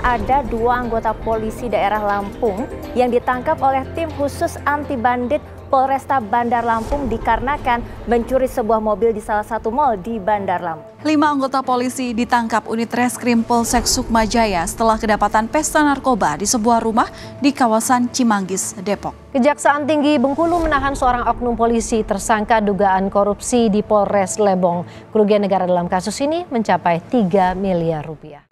Ada dua anggota polisi daerah Lampung yang ditangkap oleh tim khusus anti bandit Polresta Bandar Lampung dikarenakan mencuri sebuah mobil di salah satu mal di Bandar Lampung. 5 anggota polisi ditangkap unit Reskrim Polsek Sukmajaya setelah kedapatan pesta narkoba di sebuah rumah di kawasan Cimanggis, Depok. Kejaksaan Tinggi Bengkulu menahan seorang oknum polisi tersangka dugaan korupsi di Polres Lebong. Kerugian negara dalam kasus ini mencapai 3 miliar rupiah.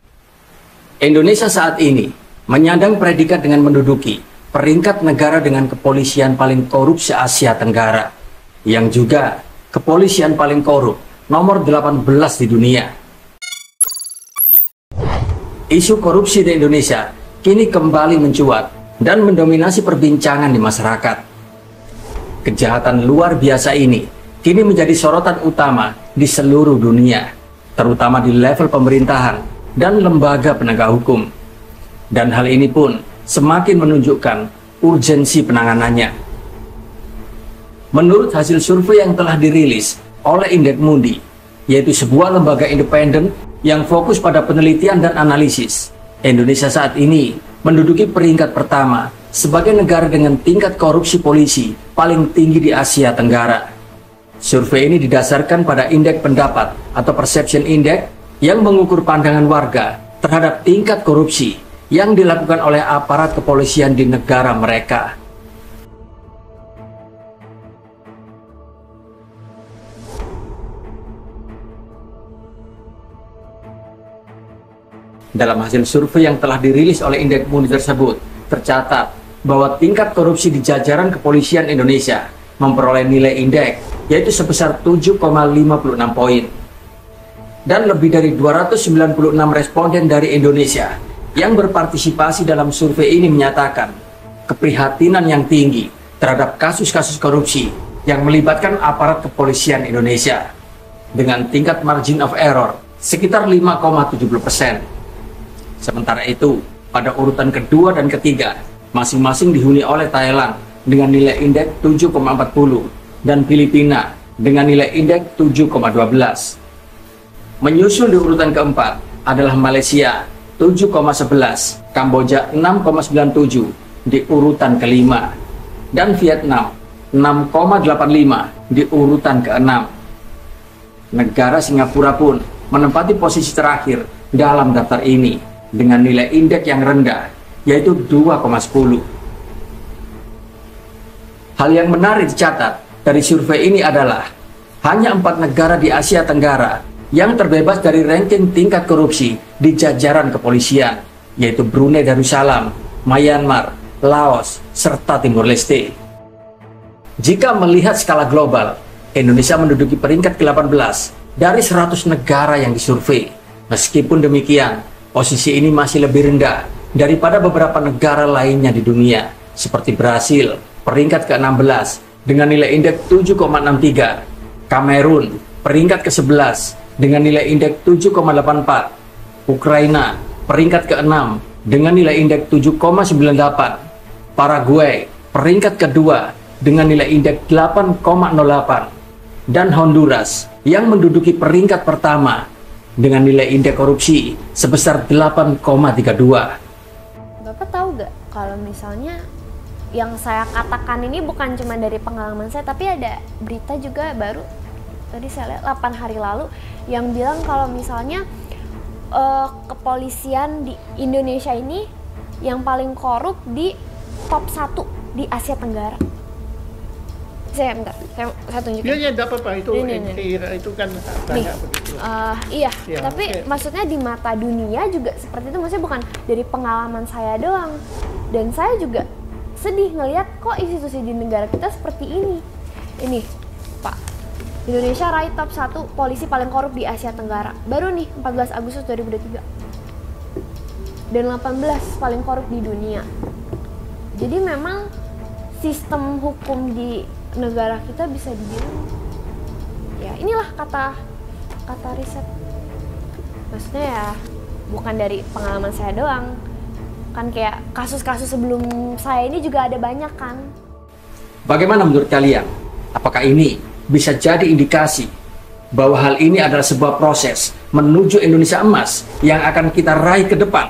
Indonesia saat ini menyandang predikat dengan menduduki peringkat negara dengan kepolisian paling korup se-Asia Tenggara, yang juga kepolisian paling korup nomor 18 di dunia. Isu korupsi di Indonesia kini kembali mencuat dan mendominasi perbincangan di masyarakat. Kejahatan luar biasa ini kini menjadi sorotan utama di seluruh dunia, terutama di level pemerintahan dan lembaga penegak hukum. Dan hal ini pun semakin menunjukkan urgensi penanganannya. Menurut hasil survei yang telah dirilis oleh Indeks Mundi, yaitu sebuah lembaga independen yang fokus pada penelitian dan analisis, Indonesia saat ini menduduki peringkat pertama sebagai negara dengan tingkat korupsi polisi paling tinggi di Asia Tenggara. Survei ini didasarkan pada indeks pendapat atau perception index yang mengukur pandangan warga terhadap tingkat korupsi yang dilakukan oleh aparat kepolisian di negara mereka. Dalam hasil survei yang telah dirilis oleh Indeks Mundi tersebut, tercatat bahwa tingkat korupsi di jajaran kepolisian Indonesia memperoleh nilai indeks yaitu sebesar 7,56 poin. Dan lebih dari 296 responden dari Indonesia yang berpartisipasi dalam survei ini menyatakan keprihatinan yang tinggi terhadap kasus-kasus korupsi yang melibatkan aparat kepolisian Indonesia dengan tingkat margin of error sekitar 5,70%. Sementara itu, pada urutan kedua dan ketiga masing-masing dihuni oleh Thailand dengan nilai indeks 7,40 dan Filipina dengan nilai indeks 7,12. Menyusul di urutan keempat adalah Malaysia 7,11, Kamboja 6,97 di urutan kelima, dan Vietnam 6,85 di urutan keenam. Negara Singapura pun menempati posisi terakhir dalam daftar ini dengan nilai indeks yang rendah, yaitu 2,10. Hal yang menarik dicatat dari survei ini adalah hanya 4 negara di Asia Tenggara yang terbebas dari ranking tingkat korupsi di jajaran kepolisian, yaitu Brunei Darussalam, Myanmar, Laos, serta Timor Leste. Jika melihat skala global, Indonesia menduduki peringkat ke-18 dari 100 negara yang disurvei. Meskipun demikian, posisi ini masih lebih rendah daripada beberapa negara lainnya di dunia, seperti Brasil, peringkat ke-16 dengan nilai indeks 7,63, Kamerun, peringkat ke-11 dengan nilai indeks 7,84, Ukraina peringkat ke-6 dengan nilai indeks 7,98, Paraguay peringkat kedua dengan nilai indeks 8,08, dan Honduras yang menduduki peringkat pertama dengan nilai indeks korupsi sebesar 8,32. Bapak tahu gak kalau misalnya yang saya katakan ini bukan cuma dari pengalaman saya, tapi ada berita juga baru tadi saya lihat 8 hari lalu yang bilang kalau misalnya kepolisian di Indonesia ini yang paling korup di top 1 di Asia Tenggara. Saya tunjukin. Iya, dapat Pak, itu itu kan banyak begitu. Iya, tapi maksudnya di mata dunia juga seperti itu, maksudnya bukan dari pengalaman saya doang. Dan saya juga sedih ngelihat kok institusi di negara kita seperti ini. Ini, Pak, Indonesia raih top 1 polisi paling korup di Asia Tenggara. Baru nih 14 Agustus 2023. Dan 18 paling korup di dunia. Jadi memang sistem hukum di negara kita bisa dibilang, ya inilah kata riset. Maksudnya ya bukan dari pengalaman saya doang. Kan kayak kasus-kasus sebelum saya ini juga ada banyak kan. Bagaimana menurut kalian? Apakah ini bisa jadi indikasi bahwa hal ini adalah sebuah proses menuju Indonesia emas yang akan kita raih ke depan?